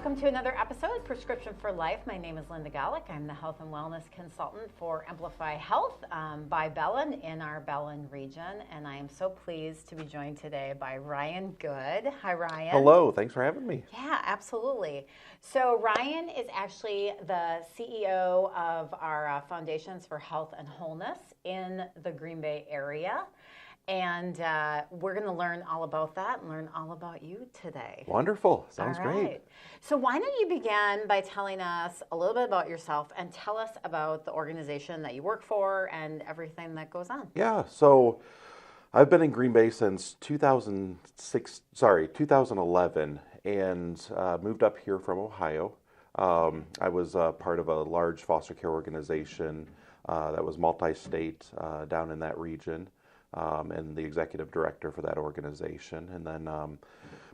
welcome to another episode, Prescription for Life. My name is Linda Golik. I'm the Health and Wellness Consultant for Emplify Health by Bellin in our Bellin region. And I am so pleased to be joined today by Ryan Good. Hi, Ryan. Hello. Thanks for having me. Yeah, absolutely. So Ryan is actually the CEO of our Foundations for Health and Wholeness in the Green Bay area. And we're going to learn all about that and learn all about you today. Wonderful. Sounds all right. great. So why don't you begin by telling us a little bit about yourself and tell us about the organization that you work for and everything that goes on. Yeah. So I've been in Green Bay since 2011 and moved up here from Ohio. I was part of a large foster care organization that was multi-state down in that region. And the executive director for that organization. And then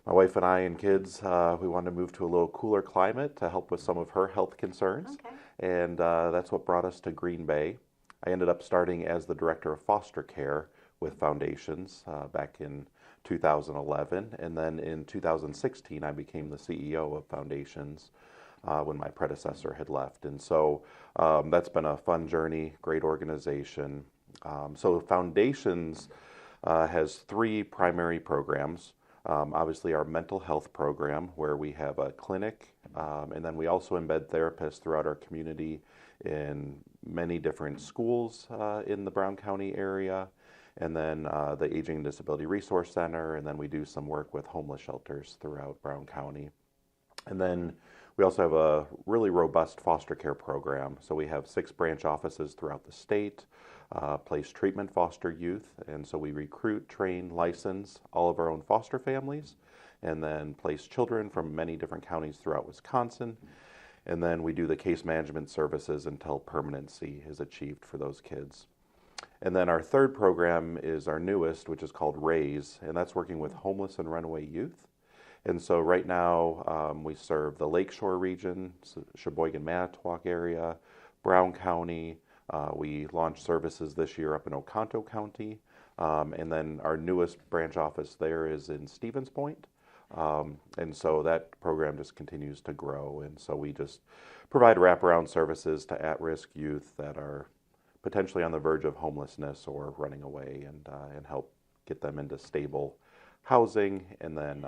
my wife and I and kids, we wanted to move to a little cooler climate to help with some of her health concerns. Okay. And that's what brought us to Green Bay. I ended up starting as the director of foster care with Foundations back in 2011. And then in 2016, I became the CEO of Foundations when my predecessor had left. And so that's been a fun journey, great organization. So Foundations has three primary programs. Obviously our mental health program where we have a clinic and then we also embed therapists throughout our community in many different schools in the Brown County area, and then the Aging and Disability Resource Center, and then we do some work with homeless shelters throughout Brown County. And then we also have a really robust foster care program. So we have 6 branch offices throughout the state. Place treatment foster youth, and so we recruit, train, license all of our own foster families, and then place children from many different counties throughout Wisconsin, and then we do the case management services until permanency is achieved for those kids. And then our third program is our newest, which is called RAISE, and that's working with homeless and runaway youth. And so right now we serve the Lakeshore region, Sheboygan-Manitowoc area, Brown County. We launched services this year up in Oconto County, and then our newest branch office there is in Stevens Point, and so that program just continues to grow, and so we just provide wraparound services to at-risk youth that are potentially on the verge of homelessness or running away, and help get them into stable housing, and then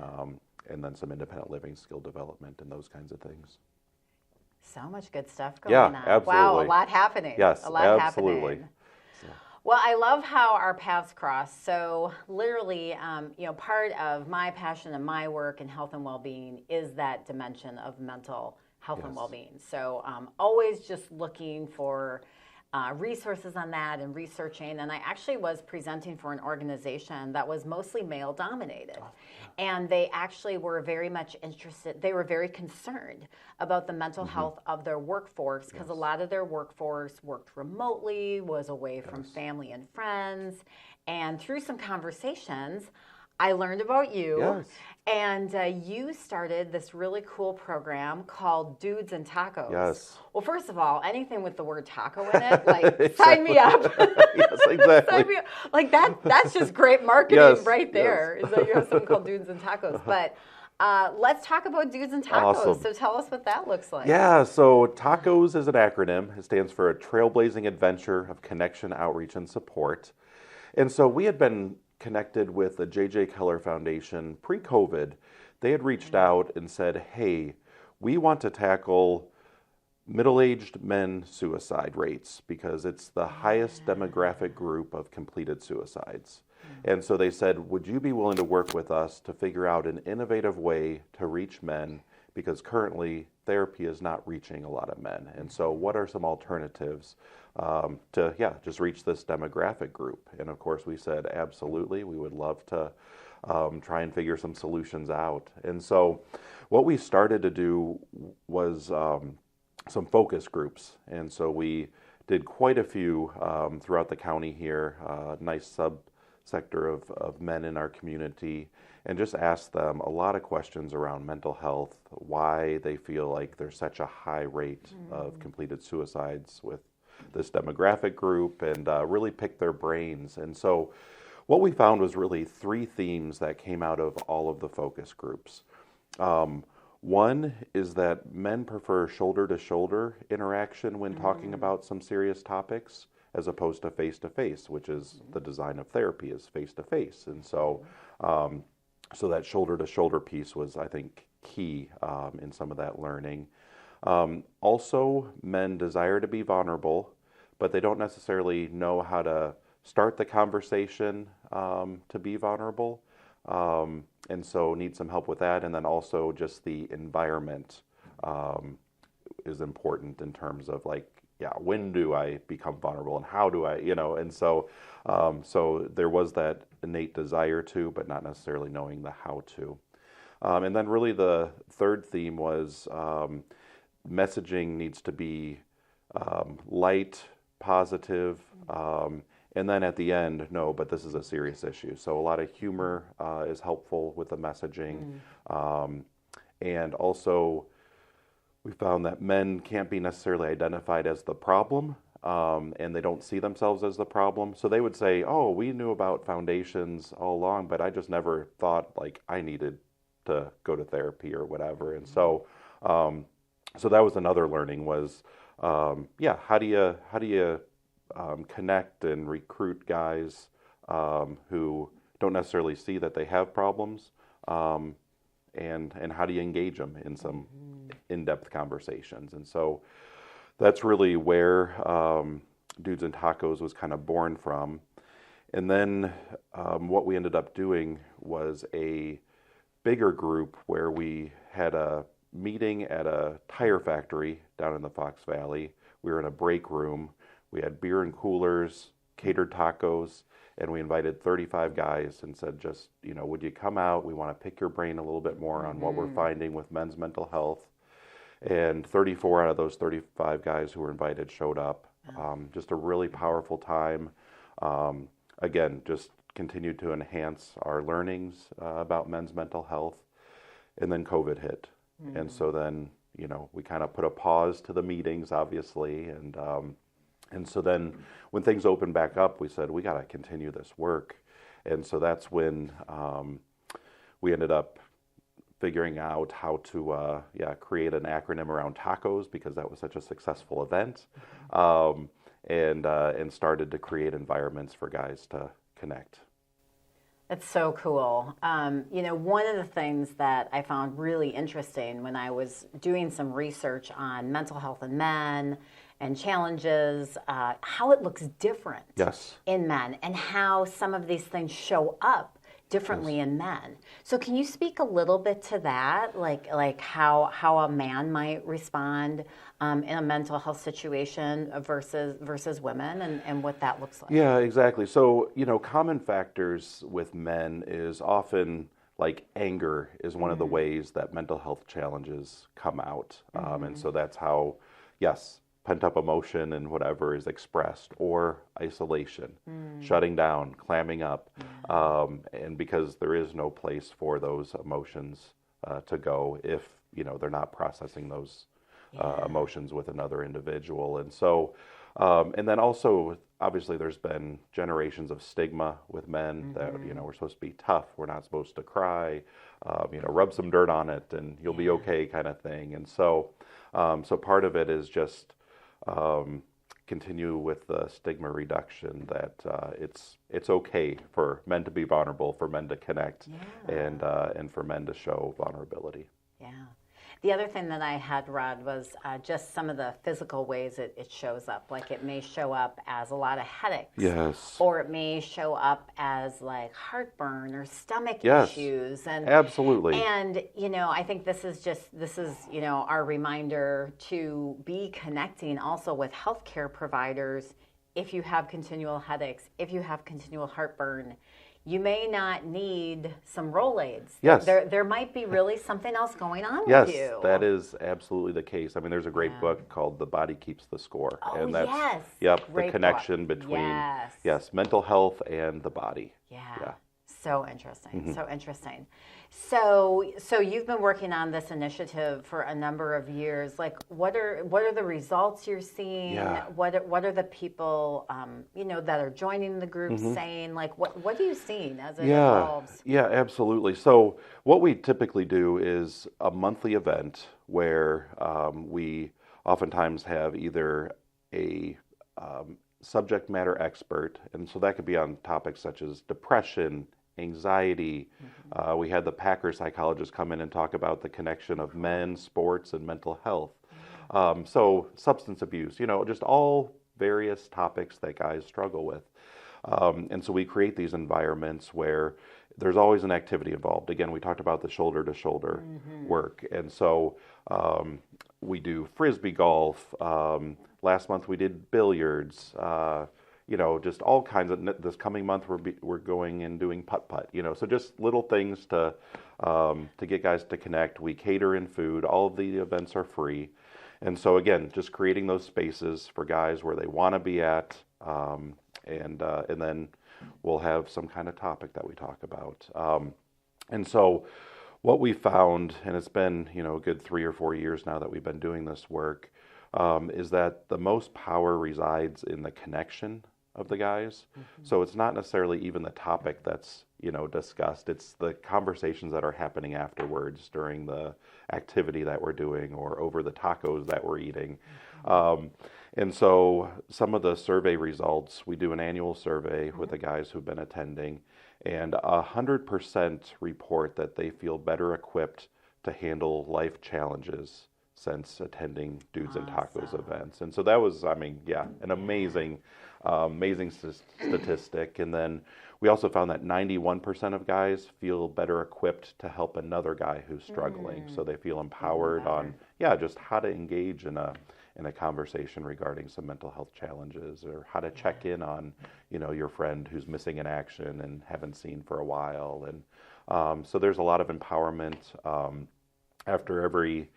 some independent living, skill development, and those kinds of things. So much good stuff going on. Absolutely. Wow, a lot happening. Yes, a lot absolutely. happening. Well, I love how our paths cross. So literally, part of my passion and my work in health and well-being is that dimension of mental health and well-being. So always just looking for resources on that and researching. And I actually was presenting for an organization that was mostly male dominated. And they actually were very much interested, they were very concerned about the mental health of their workforce, because a lot of their workforce worked remotely, was away from family and friends. And through some conversations, I learned about you, and you started this really cool program called Dudes and Tacos. Yes. Well, first of all, anything with the word taco in it, like, sign me up. Yes, exactly. Sign me up. Like, that's just great marketing right there, is that you have something called Dudes and Tacos. But let's talk about Dudes and Tacos. Awesome. So tell us what that looks like. Yeah, so TACOS is an acronym. It stands for a trailblazing adventure of connection, outreach, and support. And so we had been connected with the J.J. Keller Foundation pre-COVID. They had reached out and said, hey, we want to tackle middle-aged men suicide rates because it's the highest demographic group of completed suicides. And so they said, would you be willing to work with us to figure out an innovative way to reach men, because currently therapy is not reaching a lot of men. And so what are some alternatives to just reach this demographic group? And of course we said, absolutely, we would love to try and figure some solutions out. And so what we started to do was some focus groups. And so we did quite a few throughout the county here, nice subsector of men in our community, and just asked them a lot of questions around mental health, why they feel like there's such a high rate of completed suicides with this demographic group, and really pick their brains. And so what we found was really 3 themes that came out of all of the focus groups. One is that men prefer shoulder-to-shoulder interaction when talking about some serious topics, as opposed to face-to-face, which is the design of therapy, is face-to-face. And so, so that shoulder-to-shoulder piece was, I think, key in some of that learning. Also, men desire to be vulnerable, but they don't necessarily know how to start the conversation to be vulnerable. And so need some help with that. And then also just the environment is important in terms of like, when do I become vulnerable and how do I, and so, so there was that innate desire to, but not necessarily knowing the how to. And then really the third theme was messaging needs to be light, positive, and then at the end, no, but this is a serious issue. So a lot of humor is helpful with the messaging. And also, we found that men can't be necessarily identified as the problem, and they don't see themselves as the problem. So they would say, oh, we knew about foundations all along, but I just never thought like I needed to go to therapy or whatever. And so, so that was another learning was, how do you connect and recruit guys who don't necessarily see that they have problems, and how do you engage them in some in-depth conversations? And so that's really where Dudes and Tacos was kind of born from. And then what we ended up doing was a bigger group where we had a meeting at a tire factory down in the Fox Valley. We were in a break room. We had beer and coolers, catered tacos, and we invited 35 guys and said, just, would you come out? We want to pick your brain a little bit more on what we're finding with men's mental health. And 34 out of those 35 guys who were invited showed up. Just a really powerful time. Again, just continued to enhance our learnings about men's mental health. And then COVID hit. And so then, we kind of put a pause to the meetings, obviously. And so then when things opened back up, we said, we got to continue this work. And so that's when we ended up figuring out how to create an acronym around tacos, because that was such a successful event, and started to create environments for guys to connect. It's so cool. One of the things that I found really interesting when I was doing some research on mental health in men and challenges, how it looks different in men and how some of these things show up differently in men. So can you speak a little bit to that, like how a man might respond in a mental health situation versus women, and what that looks like? Yeah, exactly. So, common factors with men is often like anger is one of the ways that mental health challenges come out. And so that's how, pent-up emotion and whatever is expressed, or isolation, shutting down, clamming up, and because there is no place for those emotions to go if they're not processing those emotions with another individual. And so, and then also, obviously, there's been generations of stigma with men that we're supposed to be tough, we're not supposed to cry, rub some dirt on it and you'll be okay, kind of thing. And so, so part of it is just continue with the stigma reduction that it's okay for men to be vulnerable, for men to connect, and for men to show vulnerability. Yeah. The other thing that I had read was just some of the physical ways it shows up. Like it may show up as a lot of headaches. Yes. Or it may show up as like heartburn or stomach issues. And absolutely. And, I think this is our reminder to be connecting also with healthcare providers. If you have continual headaches, if you have continual heartburn, you may not need some Rolaids. Yes. There might be really something else going on with you. Yes, that is absolutely the case. I mean, there's a great book called The Body Keeps the Score. Oh, and that's, great the connection book. between, mental health and the body. Yeah. So interesting. So interesting. So you've been working on this initiative for a number of years. Like, what are the results you're seeing? Yeah. What are the people that are joining the group saying? Like, what are you seeing as it evolves? Yeah, absolutely. So what we typically do is a monthly event where we oftentimes have either a subject matter expert, and so that could be on topics such as depression, anxiety. We had the Packer psychologist come in and talk about the connection of men, sports, and mental health. So substance abuse, just all various topics that guys struggle with. And so we create these environments where there's always an activity involved. Again, we talked about the shoulder-to-shoulder work. And so we do frisbee golf. Last month we did billiards. Just all kinds of. This coming month we're going and doing putt-putt. So just little things to get guys to connect. We cater in food. All of the events are free. And so again, just creating those spaces for guys where they want to be at. And then we'll have some kind of topic that we talk about. And so what we found, and it's been, a good 3 or 4 years now that we've been doing this work, is that the most power resides in the connection of the guys. So it's not necessarily even the topic that's, discussed. It's the conversations that are happening afterwards during the activity that we're doing or over the tacos that we're eating. And so some of the survey results, we do an annual survey with the guys who've been attending, and 100% report that they feel better equipped to handle life challenges since attending Dudes and Tacos events. And so that was, an amazing statistic. And then we also found that 91% of guys feel better equipped to help another guy who's struggling. So they feel empowered on, just how to engage in a conversation regarding some mental health challenges, or how to check in on, your friend who's missing in action and haven't seen for a while. And so there's a lot of empowerment. After every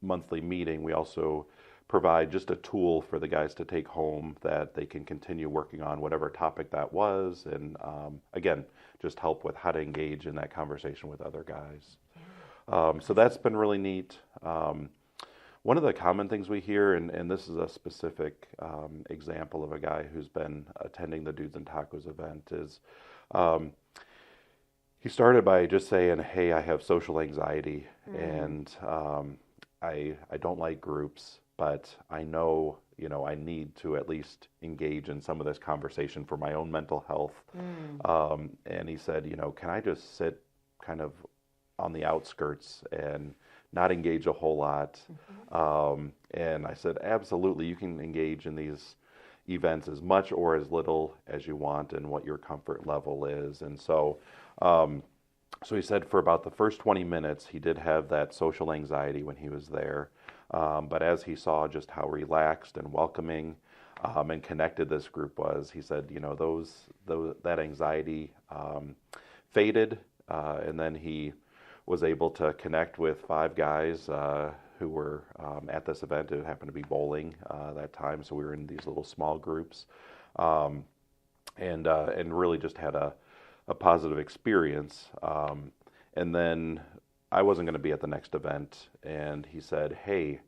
monthly meeting, we also provide just a tool for the guys to take home that they can continue working on whatever topic that was. And again, just help with how to engage in that conversation with other guys. So that's been really neat. One of the common things we hear, and this is a specific example of a guy who's been attending the Dudes and Tacos event, is he started by just saying, hey, I have social anxiety, and I don't like groups, but I know, I need to at least engage in some of this conversation for my own mental health. And he said, can I just sit kind of on the outskirts and not engage a whole lot? And I said, absolutely, you can engage in these events as much or as little as you want and what your comfort level is. And so he said for about the first 20 minutes, he did have that social anxiety when he was there. But as he saw just how relaxed and welcoming and connected this group was, he said, that anxiety faded. And then he was able to connect with 5 guys who were at this event. It happened to be bowling that time, so we were in these little small groups, and really just had a positive experience. And then I wasn't going to be at the next event, and he said, hey,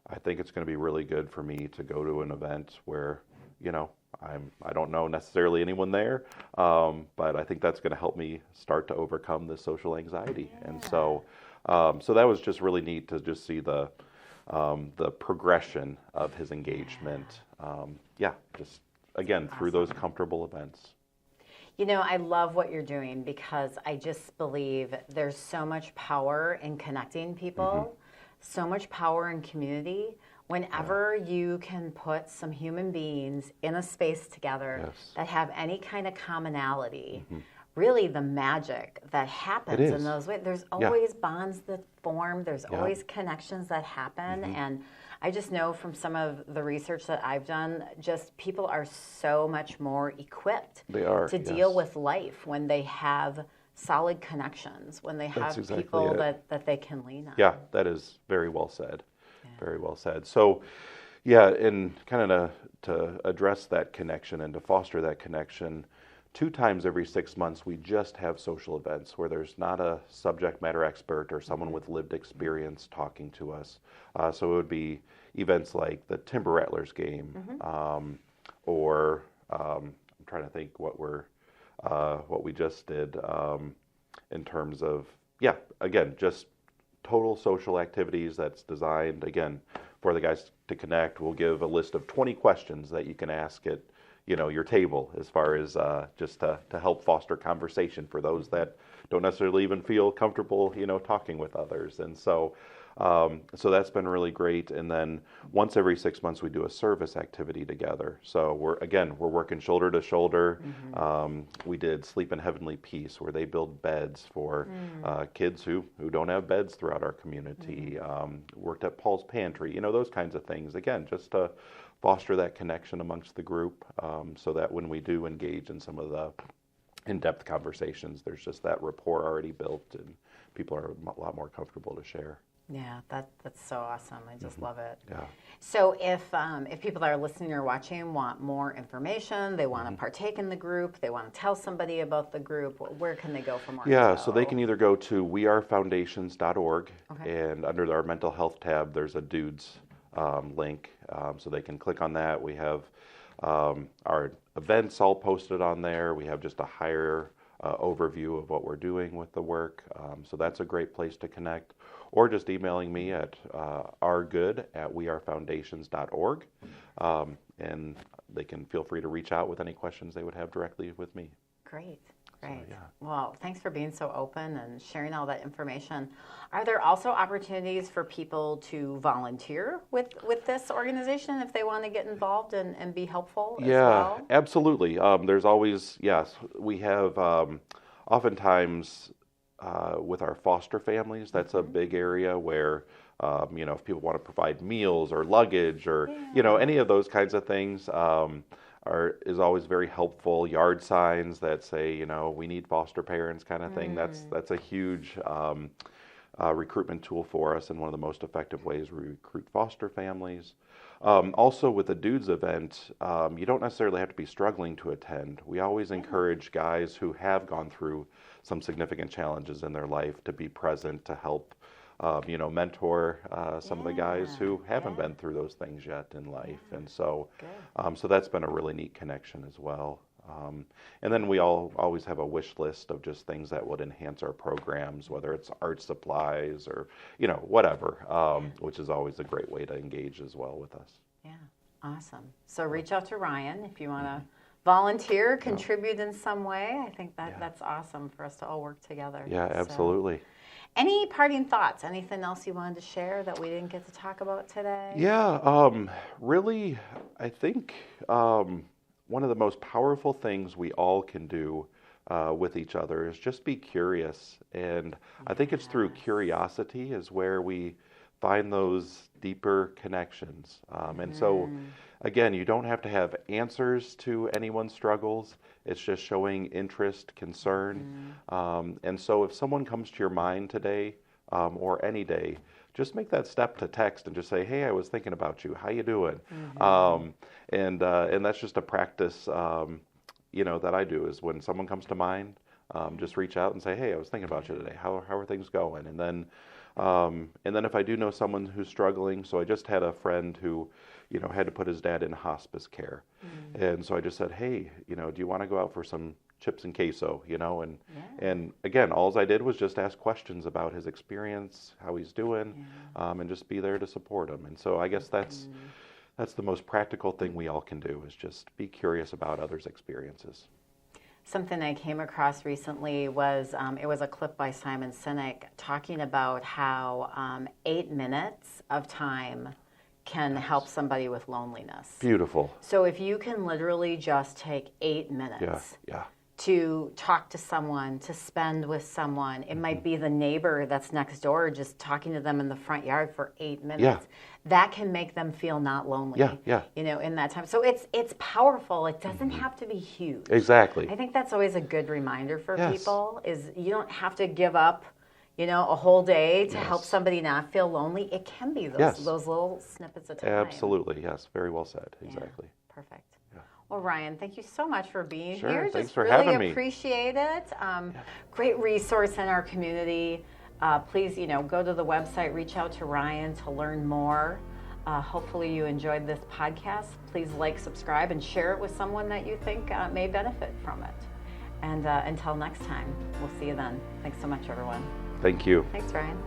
I think it's going to be really good for me to go to an event where, I don't know necessarily anyone there, but I think that's going to help me start to overcome this social anxiety. Yeah. And so that was just really neat to just see the progression of his engagement. Just again through those comfortable events. I love what you're doing because I just believe there's so much power in connecting people, so much power in community. Whenever you can put some human beings in a space together that have any kind of commonality, really the magic that happens in those ways. There's always bonds that form. There's always connections that happen. And I just know from some of the research that I've done, just people are so much more equipped to deal with life when they have solid connections, when they have people that they can lean on. Yeah, that is very well said. Very well said. So, and kind of to address that connection and to foster that connection, 2 times every 6 months, we just have social events where there's not a subject matter expert or someone with lived experience talking to us. So it would be events like the Timber Rattlers game, or I'm trying to think what we just did in terms of, again, just total social activities that's designed, again, for the guys to connect. We'll give a list of 20 questions that you can ask at your table, as far as just to help foster conversation for those that don't necessarily even feel comfortable, talking with others. And so that's been really great. And then once every 6 months, we do a service activity together. So we're working shoulder to shoulder. We did Sleep in Heavenly Peace, where they build beds for kids who don't have beds throughout our community. Worked at Paul's Pantry, those kinds of things. Again, just to foster that connection amongst the group, so that when we do engage in some of the in-depth conversations, there's just that rapport already built, and people are a lot more comfortable to share. Yeah, that's so awesome. I just love it. Yeah. So if people that are listening or watching want more information, they want to partake in the group, they want to tell somebody about the group, where can they go for more info? So they can either go to wearefoundations.org, and under our mental health tab, there's a dudes link, so they can click on that. We have our events all posted on there. We have just a higher overview of what we're doing with the work, so that's a great place to connect. Or just emailing me at rgood@wearefoundations.org, and they can feel free to reach out with any questions they would have directly with me. Great. So, yeah. Well, thanks for being so open and sharing all that information. Are there also opportunities for people to volunteer with this organization if they want to get involved and be helpful as well? Yeah, absolutely. There's always, yes, we have oftentimes with our foster families, that's a big area where, if people want to provide meals or luggage or, any of those kinds of things, is always very helpful. Yard signs that say, we need foster parents, kind of thing. That's a huge recruitment tool for us, and one of the most effective ways we recruit foster families. Also, with the Dudes event, you don't necessarily have to be struggling to attend. We always encourage guys who have gone through some significant challenges in their life to be present, to help mentor some of the guys who haven't been through those things yet in life. And so so that's been a really neat connection as well. And then we always have a wish list of just things that would enhance our programs, whether it's art supplies or whatever, which is always a great way to engage as well with us. Yeah, awesome. So reach out to Ryan if you want to volunteer, contribute in some way. I think that's awesome for us to all work together. Yeah, absolutely. So, any parting thoughts? Anything else you wanted to share that we didn't get to talk about today? Yeah, really, I think one of the most powerful things we all can do with each other is just be curious. And I think it's through curiosity is where we find those deeper connections. And so, again, you don't have to have answers to anyone's struggles. It's just showing interest, concern. And so if someone comes to your mind today or any day, just make that step to text and just say, hey, I was thinking about you. How you doing? And that's just a practice, that I do is when someone comes to mind, just reach out and say, hey, I was thinking about you today. How are things going? And then if I do know someone who's struggling, so I just had a friend who, had to put his dad in hospice care. And so I just said, hey, do you want to go out for some chips and queso, and again, all I did was just ask questions about his experience, how he's doing, and just be there to support him. And so I guess that's the most practical thing we all can do is just be curious about others' experiences. Something I came across recently was, it was a clip by Simon Sinek talking about how 8 minutes of time can help somebody with loneliness. Beautiful. So if you can literally just take 8 minutes to talk to someone, to spend with someone, it might be the neighbor that's next door, just talking to them in the front yard for 8 minutes. That can make them feel not lonely. In that time. So it's powerful. It doesn't have to be huge. Exactly. I think that's always a good reminder for people is you don't have to give up, a whole day to help somebody not feel lonely. It can be those little snippets of time. Absolutely. Yes. Very well said. Exactly. Perfect. Well, Ryan, thank you so much for being Sure, here. thanks Just for really having me. appreciate it. Great resource in our community. Please, go to the website, reach out to Ryan to learn more. Hopefully you enjoyed this podcast. Please like, subscribe, and share it with someone that you think may benefit from it. And until next time, we'll see you then. Thanks so much, everyone. Thank you. Thanks, Ryan.